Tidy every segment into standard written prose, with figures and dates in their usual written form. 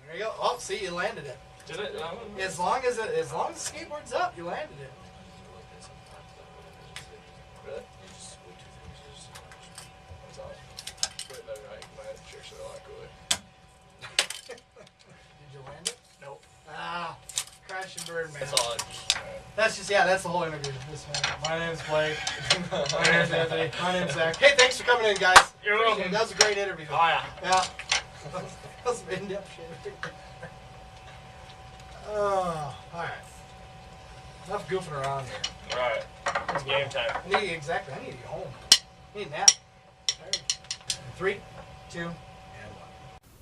There you go. Oh, see, you landed it. Did it? As long as the skateboard's up, you landed it. Really? That's awesome. Wait, no, my tricks are a lot cooler. Did you land it? Nope. Ah, crash and burn, man. That's all. That's the whole interview. My name's Blake. My name's Anthony. My name's Zach. Hey, thanks for coming in, guys. You're welcome. That was a great interview. Oh, yeah. Yeah. That was some in-depth shit. Oh, all right. Enough goofing around here. All right. It's game time. I need to get home. I need a nap. 3, 2, and 1.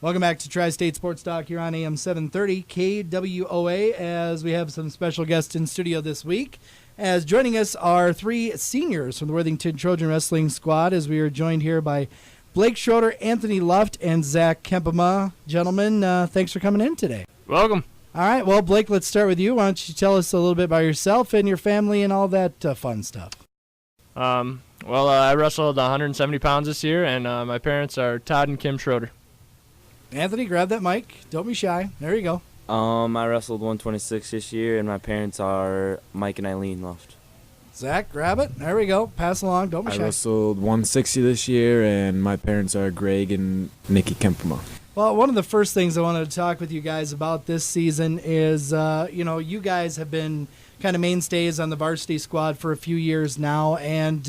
Welcome back to Tri-State Sports Talk here on AM 730 KWOA, as we have some special guests in studio this week. As joining us are 3 seniors from the Worthington Trojan Wrestling Squad, as we are joined here by Blake Schroeder, Anthony Luft, and Zach Kempema. Gentlemen, thanks for coming in today. Welcome. All right, well, Blake, let's start with you. Why don't you tell us a little bit about yourself and your family and all that fun stuff? I wrestled 170 pounds this year, and my parents are Todd and Kim Schroeder. Anthony, grab that mic. Don't be shy. There you go. I wrestled 126 this year, and my parents are Mike and Eileen Luft. Zach, grab it. There we go. Pass along. Don't be shy. I wrestled 160 this year, and my parents are Greg and Nikki Kempema. Well, one of the first things I wanted to talk with you guys about this season is, you guys have been kind of mainstays on the varsity squad for a few years now, and,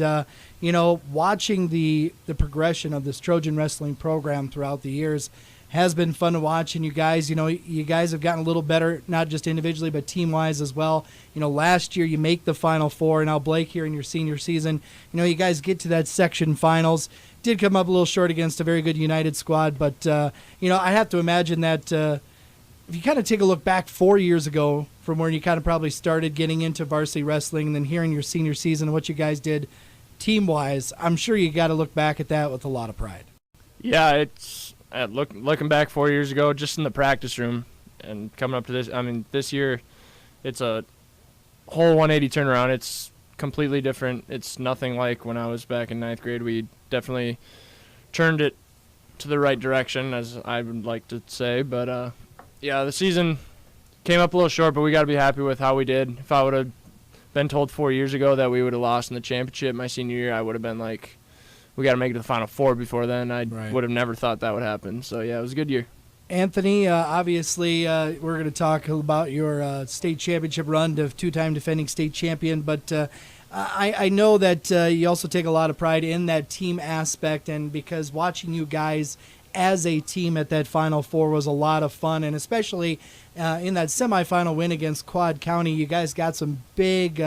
watching the progression of this Trojan wrestling program throughout the years has been fun to watch. And you guys have gotten a little better, not just individually, but team-wise as well. Last year you make the Final Four. Now, Blake, here in your senior season, you guys get to that section finals. Did come up a little short against a very good United squad, but, I have to imagine that if you kind of take a look back 4 years ago from where you kind of probably started getting into varsity wrestling and then here in your senior season and what you guys did team-wise, I'm sure you got to look back at that with a lot of pride. Yeah, it's looking back 4 years ago, just in the practice room and coming up to this. I mean, this year it's a whole 180 turnaround. It's completely different. It's nothing like when I was back in 9th grade. We definitely turned it to the right direction, as I would like to say. But, the season came up a little short, but we got to be happy with how we did. If I would have been told 4 years ago that we would have lost in the championship my senior year, I would have been like, we got to make it to the Final Four before then. I would have never thought that would happen. So, yeah, it was a good year. Anthony, obviously, we're going to talk about your state championship run to two-time defending state champion, but I know that you also take a lot of pride in that team aspect, and because watching you guys as a team at that Final Four was a lot of fun, and especially in that semifinal win against Quad County, you guys got some big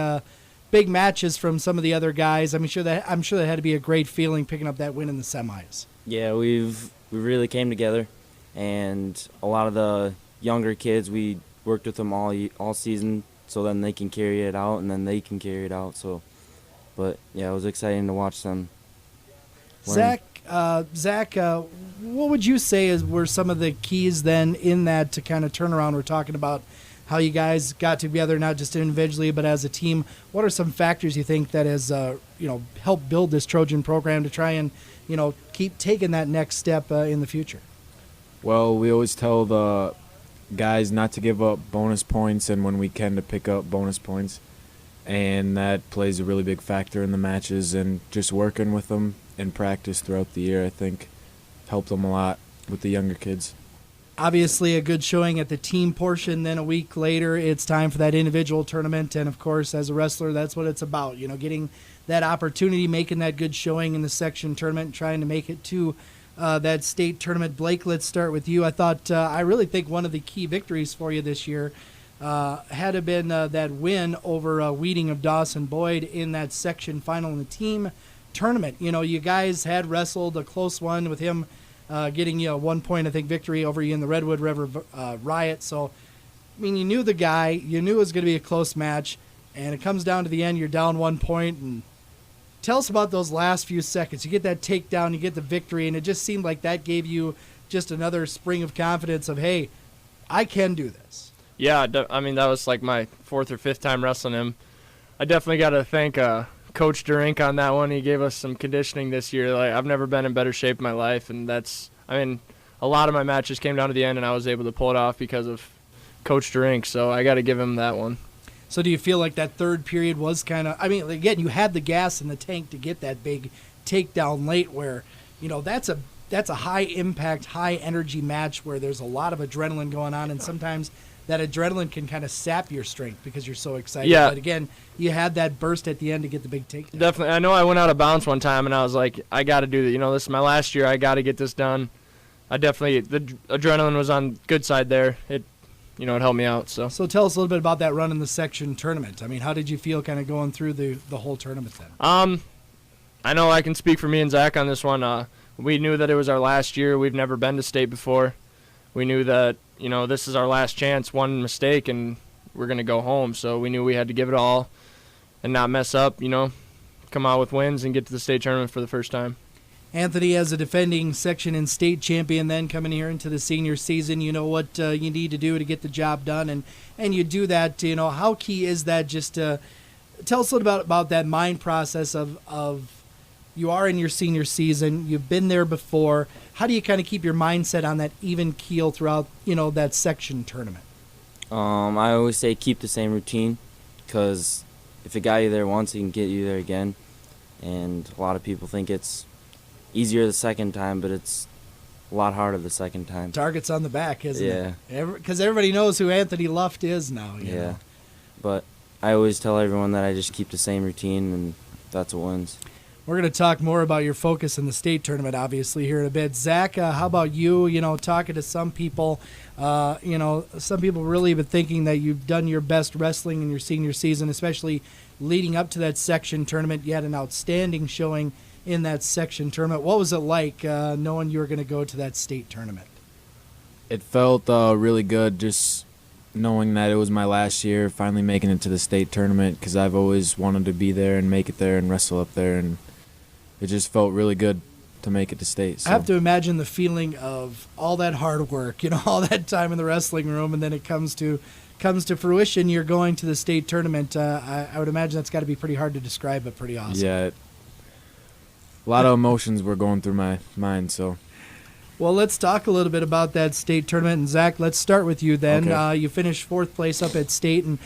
matches from some of the other guys. I'm sure that had to be a great feeling picking up that win in the semis. Yeah, we really came together, and a lot of the younger kids, we worked with them all season, so then they can carry it out, and then they can carry it out. So, but yeah, it was exciting to watch them learn. Zach, what would you say were some of the keys then in that to kind of turn around? We're talking about how you guys got together, not just individually, but as a team. What are some factors you think that has, helped build this Trojan program to try and, keep taking that next step in the future? Well, we always tell the guys not to give up bonus points, and when we can to pick up bonus points. And that plays a really big factor in the matches, and just working with them in practice throughout the year, I think, helped them a lot with the younger kids. Obviously a good showing at the team portion. Then a week later, it's time for that individual tournament. And, of course, as a wrestler, that's what it's about, getting that opportunity, making that good showing in the section tournament and trying to make it to that state tournament. Blake, let's start with you. I really think one of the key victories for you this year had to been that win over Wheating of Dawson Boyd in that section final in the team tournament. You guys had wrestled a close one with him getting 1 point, I think, victory over you in the Redwood River Riot. So, you knew the guy. You knew it was going to be a close match. And it comes down to the end. You're down 1 point. And tell us about those last few seconds. You get that takedown. You get the victory. And it just seemed like that gave you just another spring of confidence of, hey, I can do this. Yeah, that was like my 4th or 5th time wrestling him. I definitely got to thank Coach Durink on that one. He gave us some conditioning this year. Like, I've never been in better shape in my life, and that's, a lot of my matches came down to the end, and I was able to pull it off because of Coach Drink. So I got to give him that one. So do you feel like that third period was kind of, I mean, again, you had the gas in the tank to get that big takedown late where, that's a high impact, high energy match where there's a lot of adrenaline going on, and sometimes that adrenaline can kind of sap your strength because you're so excited. Yeah. But again, you had that burst at the end to get the big takedown. Definitely. I know I went out of bounds one time, and I was like, I got to do that. This is my last year. I got to get this done. The adrenaline was on good side there. It helped me out. So tell us a little bit about that run in the section tournament. I mean, how did you feel kind of going through the whole tournament then? I know I can speak for me and Zach on this one. We knew that it was our last year. We've never been to state before. We knew that, this is our last chance. One mistake, and we're going to go home. So we knew we had to give it all and not mess up, come out with wins and get to the state tournament for the first time. Anthony, as a defending section and state champion, then coming here into the senior season, you know what you need to do to get the job done, and you do that. How key is that? Just tell us a little bit about that mind process of you are in your senior season, you've been there before. How do you kind of keep your mindset on that even keel throughout that section tournament? I always say keep the same routine, because if it got you there once, it can get you there again. And a lot of people think it's easier the second time, but it's a lot harder the second time. Target's on the back, isn't it? Yeah. Because everybody knows who Anthony Luft is now. You know? But I always tell everyone that I just keep the same routine, and that's what wins. We're going to talk more about your focus in the state tournament, obviously, here in a bit. Zach, how about you? Talking to some people, some people really have been thinking that you've done your best wrestling in your senior season, especially leading up to that section tournament. You had an outstanding showing in that section tournament. What was it like knowing you were going to go to that state tournament? It felt really good just knowing that it was my last year, finally making it to the state tournament, because I've always wanted to be there and make it there and wrestle up there, and it just felt really good to make it to state. So. I have to imagine the feeling of all that hard work, all that time in the wrestling room, and then it comes to fruition. You're going to the state tournament. I would imagine that's got to be pretty hard to describe, but pretty awesome. Yeah, a lot of emotions were going through my mind. So, well, let's talk a little bit about that state tournament. And Zach, let's start with you then. Okay. You finished fourth place up at state, and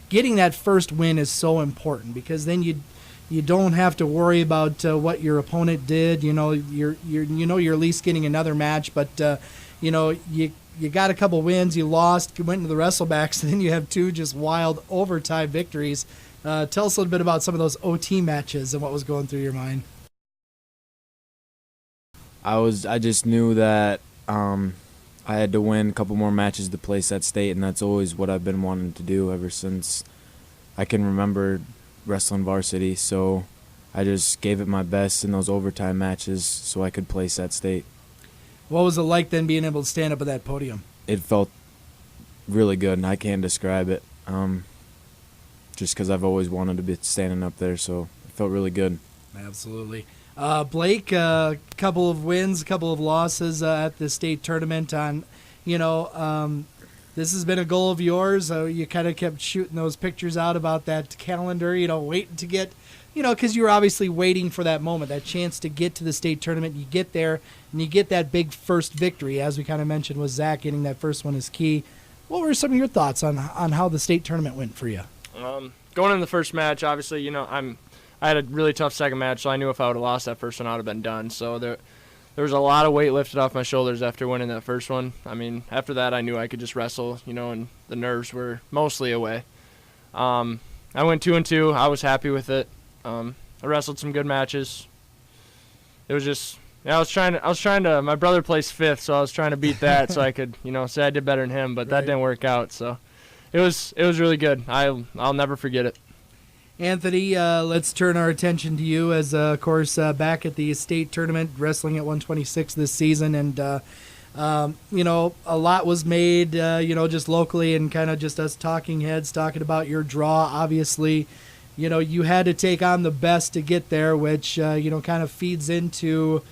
getting that first win is so important, because then you don't have to worry about what your opponent did. You're at least getting another match, but you got a couple wins. You lost, you went into the wrestlebacks, and then you have two just wild overtime victories. Tell us a little bit about some of those OT matches and what was going through your mind. I just knew that I had to win a couple more matches to place at state, and that's always what I've been wanting to do ever since I can remember wrestling varsity. So I just gave it my best in those overtime matches so I could place at state. What was it like then being able to stand up at that podium? It felt really good, and I can't describe it. Just because I've always wanted to be standing up there, so it felt really good. Absolutely. Blake, a couple of wins, a couple of losses at the state tournament. This has been a goal of yours. You kind of kept shooting those pictures out about that calendar, waiting to get, because you were obviously waiting for that moment, that chance to get to the state tournament. You get there, and you get that big first victory, as we kind of mentioned with Zach. Getting that first one is key. What were some of your thoughts on how the state tournament went for you? Going in the first match, obviously, I had a really tough second match, so I knew if I would have lost that first one, I would have been done. So there was a lot of weight lifted off my shoulders after winning that first one. I mean, after that, I knew I could just wrestle, and the nerves were mostly away. I went 2-2. I was happy with it. I wrestled some good matches. It was just, I was trying to. My brother placed fifth, so I was trying to beat that so I could, say I did better than him. But that didn't work out. So it was really good. I'll never forget it. Anthony, let's turn our attention to you as, of course, back at the state tournament, wrestling at 126 this season. And, a lot was made, just locally and kind of just us talking heads, talking about your draw. Obviously, you had to take on the best to get there, which, kind of feeds into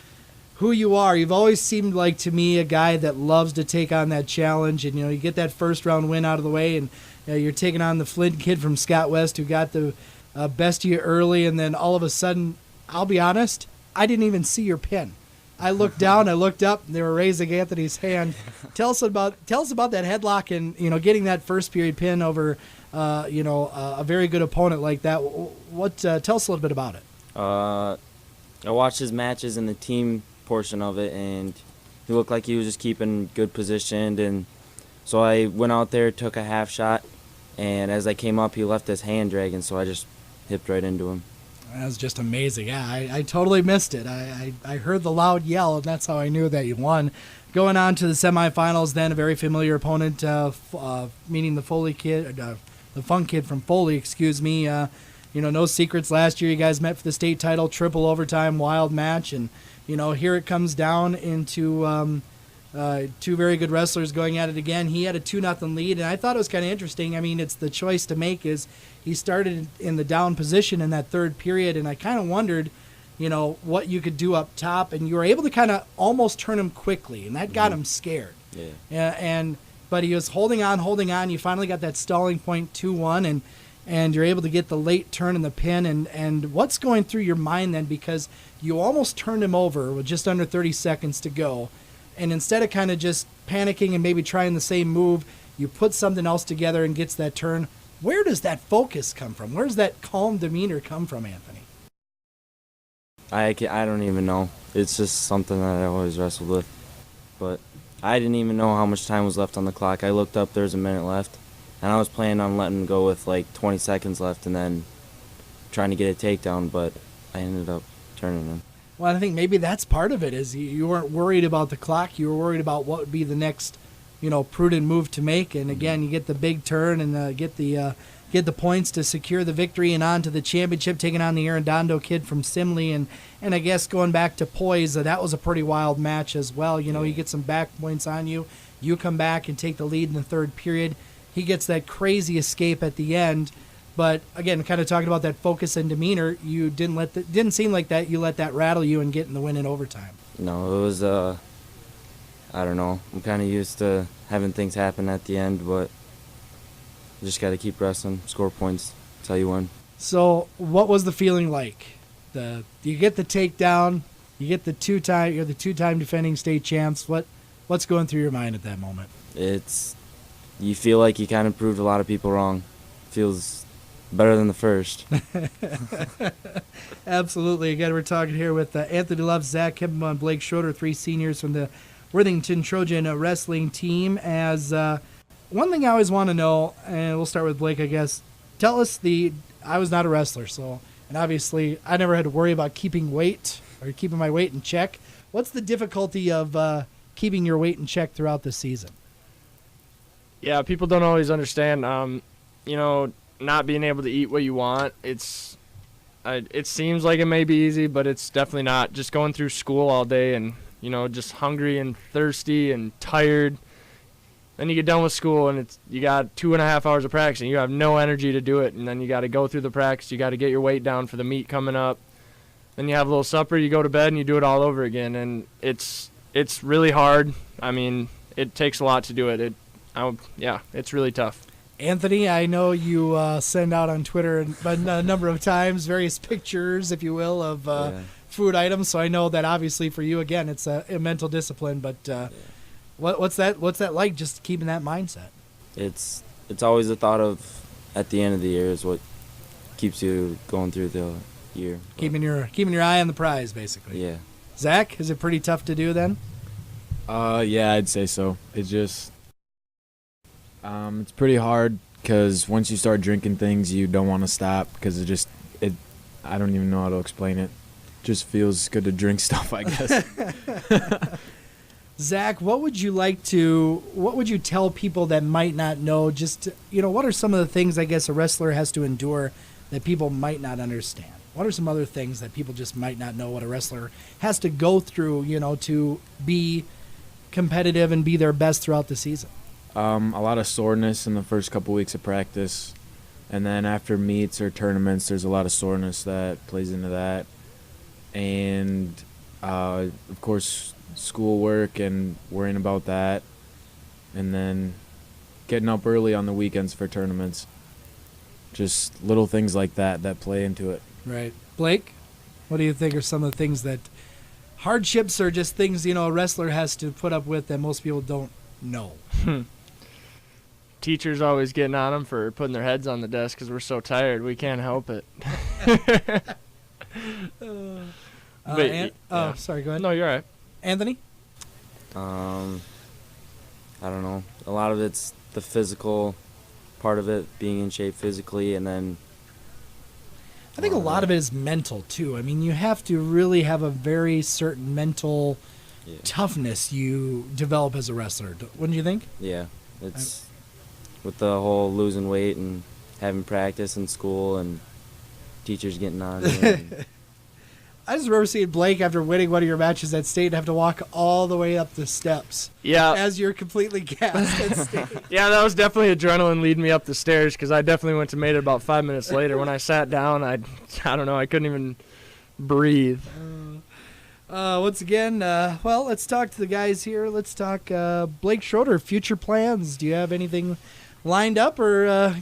who you are. You've always seemed like, to me, a guy that loves to take on that challenge. And, you get that first round win out of the way, and you're taking on the Flint kid from Scott West who got the best of you early, and then all of a sudden, I'll be honest, I didn't even see your pin. I looked down, I looked up, and they were raising Anthony's hand. Tell us about that headlock and getting that first period pin over a very good opponent like that. Tell us a little bit about it. I watched his matches in the team portion of it, and he looked like he was just keeping good positioned. And so I went out there, took a half shot, and as I came up, he left his hand dragging, so I just hipped right into him. That was just amazing. Yeah, I totally missed it. I heard the loud yell, and that's how I knew that you won. Going on to the semifinals, then a very familiar opponent, meaning the Foley kid, the Funk kid from Foley, excuse me. No secrets. Last year, you guys met for the state title, triple overtime, wild match, and here it comes down into two very good wrestlers going at it again. He had a 2-0 lead, and I thought it was kind of interesting. I mean, it's the choice to make is he started in the down position in that third period, and I kind of wondered, what you could do up top, and you were able to kind of almost turn him quickly, and that got him scared. Yeah. But he was holding on. You finally got that stalling point 2-1, and you're able to get the late turn in the pin. And what's going through your mind then? Because you almost turned him over with just under 30 seconds to go. And instead of kind of just panicking and maybe trying the same move, you put something else together and gets that turn. Where does that focus come from? Where does that calm demeanor come from, Anthony? I don't even know. It's just something that I always wrestled with. But I didn't even know how much time was left on the clock. I looked up, there's a minute left. And I was planning on letting him go with like 20 seconds left and then trying to get a takedown, but I ended up turning him. Well, I think maybe that's part of it is you weren't worried about the clock. You were worried about what would be the next, prudent move to make. And again, you get the big turn and get the points to secure the victory and on to the championship, taking on the Arredondo kid from Simley. And I guess going back to poise, that was a pretty wild match as well. You get some back points on you. You come back and take the lead in the third period. He gets that crazy escape at the end. But again, kind of talking about that focus and demeanor, you didn't seem like that. You let that rattle you and get in the win in overtime. No, it was I don't know. I'm kind of used to having things happen at the end, but you just got to keep wrestling, score points. That's how you win. So, what was the feeling like? You get the takedown, you get you're the two-time defending state champs. What's going through your mind at that moment? You feel like you kind of proved a lot of people wrong. Feels better than the first. Absolutely. Again, we're talking here with Anthony Luft, Zach Kempema, and Blake Schroeder, 3 seniors from the Worthington Trojan wrestling team. As one thing I always want to know, and we'll start with Blake, I guess. Tell us I was not a wrestler, and obviously I never had to worry about keeping weight or keeping my weight in check. What's the difficulty of keeping your weight in check throughout the season? Yeah, people don't always understand. Not being able to eat what you want. It seems like it may be easy, but it's definitely not. Just going through school all day and just hungry and thirsty and tired. Then you get done with school and you got 2.5 hours of practice and you have no energy to do it. And then you got to go through the practice. You got to get your weight down for the meet coming up. Then you have a little supper. You go to bed and you do it all over again. And it's really hard. I mean, it takes a lot to do it. It's really tough. Anthony, I know you send out on Twitter a number of times various pictures, if you will, of food items. So I know that obviously for you, again, it's a mental discipline. But what's that like? Just keeping that mindset. It's always the thought of at the end of the year is what keeps you going through the year. Keeping your eye on the prize, basically. Yeah. Zach, is it pretty tough to do then? Yeah, I'd say so. It's pretty hard because once you start drinking things, you don't want to stop because I don't even know how to explain it. Just feels good to drink stuff, I guess. Zach, what would you tell people that might not know? Just, what are some of the things I guess a wrestler has to endure that people might not understand? What are some other things that people just might not know what a wrestler has to go through, to be competitive and be their best throughout the season? A lot of soreness in the first couple weeks of practice. And then after meets or tournaments, there's a lot of soreness that plays into that. And, of course, schoolwork and worrying about that. And then getting up early on the weekends for tournaments. Just little things like that play into it. Right. Blake, what do you think are some of the things that hardships are just things, a wrestler has to put up with that most people don't know? Teachers always getting on them for putting their heads on the desk because we're so tired. We can't help it. Sorry, go ahead. No, you're all right. Anthony? I don't know. A lot of it's the physical part of it, being in shape physically, and then I think a lot of it is mental, too. I mean, you have to really have a very certain mental toughness you develop as a wrestler. Wouldn't you think? Yeah, it's with the whole losing weight and having practice in school and teachers getting on you. And I just remember seeing Blake after winning one of your matches at state have to walk all the way up the steps. Yeah. As you're completely gassed at state. Yeah, that was definitely adrenaline leading me up the stairs because I definitely went to made it about 5 minutes later. When I sat down, I don't know, I couldn't even breathe. Once again, let's talk to the guys here. Let's talk Blake Schroeder, future plans. Do you have anything lined up, or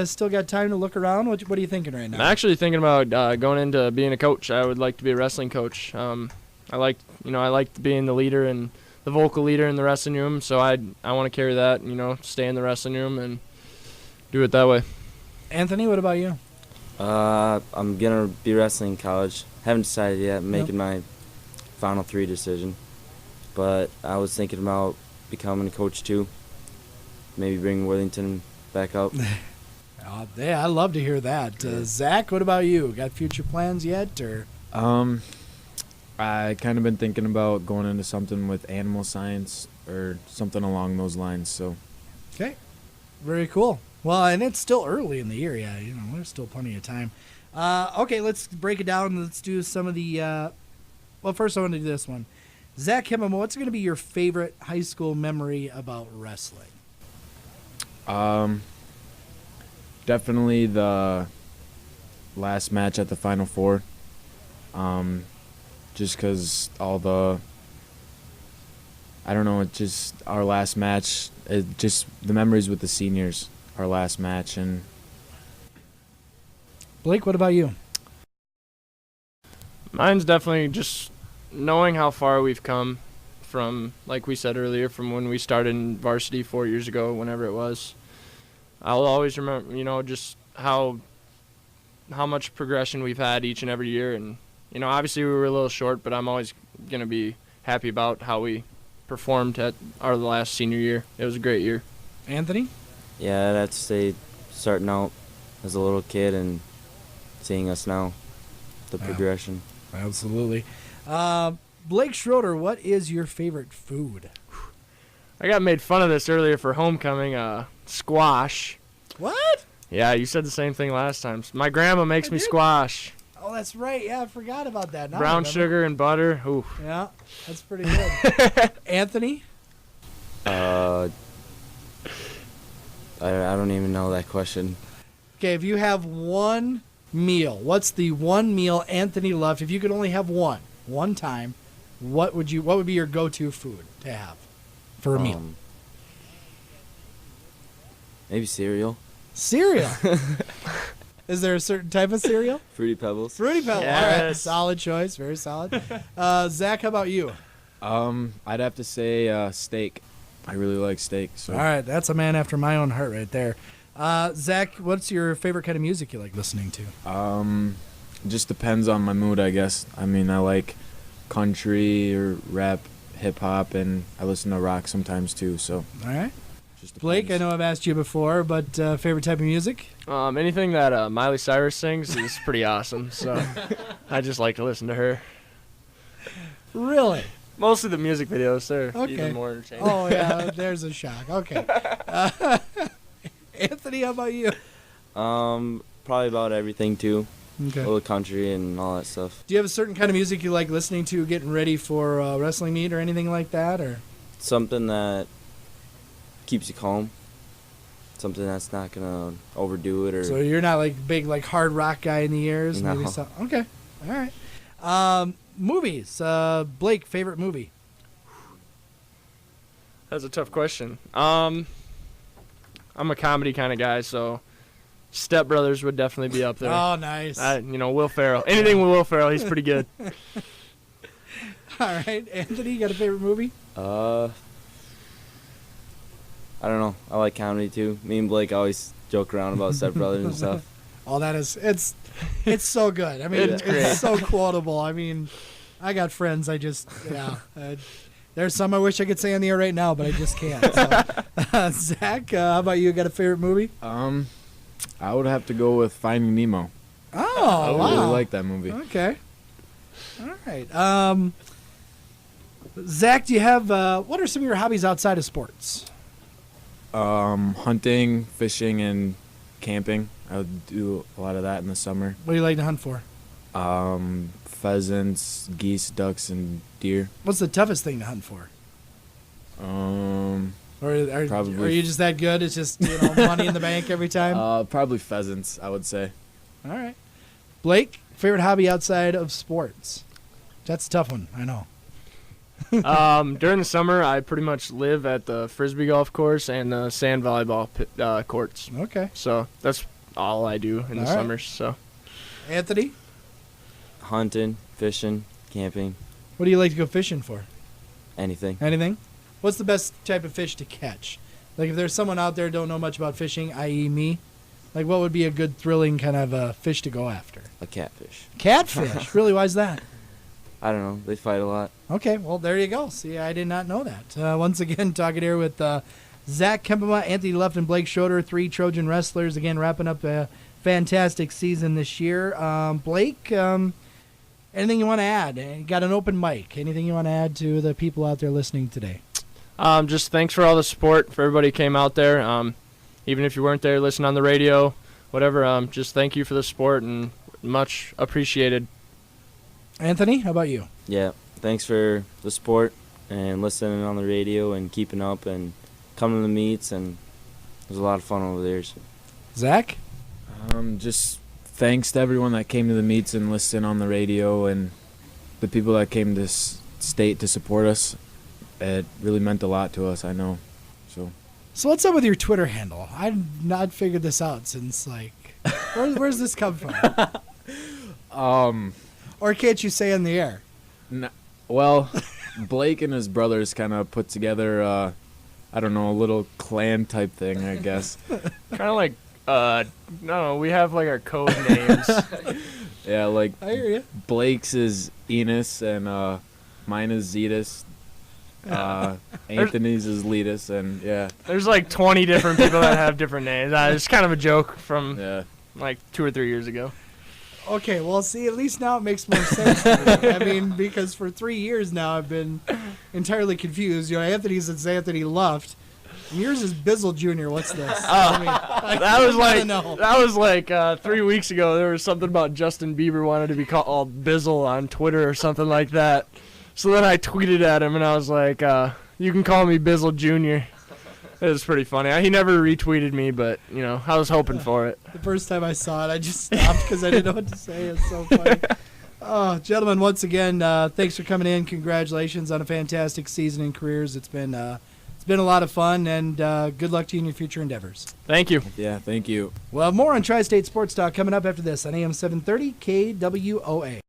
still got time to look around? What are you thinking right now? I'm actually thinking about going into being a coach. I would like to be a wrestling coach. I like being the leader and the vocal leader in the wrestling room. So I want to carry that. Stay in the wrestling room and do it that way. Anthony, what about you? I'm gonna be wrestling in college. Haven't decided yet. I'm making my final 3 decision, but I was thinking about becoming a coach too. Maybe bring Worthington back up. Yeah, I'd love to hear that. Zach, what about you? Got future plans yet, or? I kind of been thinking about going into something with animal science or something along those lines. So. Okay, very cool. Well, and it's still early in the year. Yeah, there's still plenty of time. Okay, let's break it down. Let's do some of the. First I want to do this one. Zach Kempema, what's going to be your favorite high school memory about wrestling? Definitely the last match at the Final Four. Just because the last match, just the memories with the seniors, our last match. And Blake, what about you? Mine's definitely just knowing how far we've come from, like we said earlier, from when we started in varsity 4 years ago, whenever it was. I'll always remember, just how much progression we've had each and every year. And, obviously we were a little short, but I'm always going to be happy about how we performed at our last senior year. It was a great year. Anthony? Yeah, I'd have to say starting out as a little kid and seeing us now, the progression. Absolutely. Blake Schroeder, what is your favorite food? I got made fun of this earlier for homecoming. Squash. What? Yeah, you said the same thing last time. My grandma makes me squash. Oh, that's right. Yeah, I forgot about that. Now Brown sugar and butter. Ooh. Yeah, that's pretty good. Anthony? I don't even know that question. Okay, if you have one meal, what's the one meal Anthony loved? If you could only have one time, what would be your go-to food to have for a meal? Maybe cereal. Cereal. Is there a certain type of cereal? Fruity Pebbles. Fruity Pebbles. Yes. All right, solid choice, very solid. Zach, how about you? I'd have to say steak. I really like steak. So. All right, that's a man after my own heart right there. Zach, what's your favorite kind of music you like listening to? It just depends on my mood, I guess. I mean, I like country or rap, hip hop, and I listen to rock sometimes too. So. All right. Just Blake, I know I've asked you before, but favorite type of music? Anything that Miley Cyrus sings is pretty awesome. So I just like to listen to her. Really? Mostly the music videos, they're Okay. even more entertaining. Oh, yeah, there's a shock. Okay. Anthony, how about you? Probably about everything too. Okay. A little country and all that stuff. Do you have a certain kind of music you like listening to, getting ready for a wrestling meet or anything like that? Or Something that keeps you calm. Something that's not gonna overdo it or. so you're not like big like hard rock guy in the ears? No. Maybe so. Okay. All right. Movies. Blake, favorite movie? That's a tough question. I'm a comedy kind of guy, so Step Brothers would definitely be up there. Oh, nice. Will Ferrell. Anything with Will Ferrell, he's pretty good. All right, Anthony, you got a favorite movie? I don't know. I like comedy too. Me and Blake always joke around about Step Brothers and stuff. Oh, that is it's so good. I mean, it's so quotable. I mean, I got friends. I just there's some I wish I could say on the air right now, but I just can't. So. Zach, how about you? Got a favorite movie? I would have to go with Finding Nemo. Oh, wow. I really like that movie. Okay. All right. Zach, do you have what are some of your hobbies outside of sports? Hunting, fishing, and camping. I would do a lot of that in the summer. What do you like to hunt for? Pheasants, geese, ducks, and deer. What's the toughest thing to hunt for? Or are you just that good? It's just money in the bank every time? Probably pheasants, I would say. All right. Blake, favorite hobby outside of sports? That's a tough one, I know. During the summer, I pretty much live at the Frisbee golf course and the sand volleyball courts. Okay. So that's all I do in the summers. So, Anthony, Hunting, fishing, camping, what do you like to go fishing for? anything. Anything? What's the best type of fish to catch? Like if there's someone out there who don't know much about fishing, i.e. me, like what would be a good thrilling kind of fish to go after? A catfish. Catfish? Really? Why's that? I don't know. They fight a lot. Okay, well, there you go. See, I did not know that. Once again, talking here with Zach Kempema, Anthony Luft, and Blake Schroeder, 3 Trojan Wrestlers. Again, wrapping up a fantastic season this year. Blake, anything you want to add? You got an open mic. Anything you want to add to the people out there listening today? Just thanks for all the support for everybody who came out there. Even if you weren't there, listen on the radio, whatever. Just thank you for the support and much appreciated. Anthony, how about you? Yeah. Thanks for the support and listening on the radio and keeping up and coming to the meets, and it was a lot of fun over there. So. Zach? Just thanks to everyone that came to the meets and listened on the radio, and the people that came to state to support us. It really meant a lot to us, I know. So what's up with your Twitter handle? I've not figured this out since, where's this come from? Or can't you say in the air? Well, Blake and his brothers kind of put together, I don't know, a little clan type thing, I guess. Kind of like, no, we have like our code names. Yeah, like I hear you. Blake's is Enos and mine is Zetus. Anthony's is Letus, and yeah. There's like 20 different people that have different names. It's kind of a joke from like 2 or 3 years ago. Okay, well, see, at least now it makes more sense to me. I mean, because for 3 years now I've been entirely confused. Anthony's is Anthony Luft, and yours is Bizzle Jr. What's this? That was like 3 weeks ago. There was something about Justin Bieber wanted to be called Bizzle on Twitter or something like that. So then I tweeted at him, and I was like, you can call me Bizzle Jr. It was pretty funny. He never retweeted me, but, I was hoping for it. The first time I saw it, I just stopped because I didn't know what to say. It's so funny. Oh, gentlemen, once again, thanks for coming in. Congratulations on a fantastic season and careers. It's been a lot of fun, and good luck to you in your future endeavors. Thank you. Yeah, thank you. We'll have more on Tri-State Sports Talk coming up after this on AM 730 KWOA.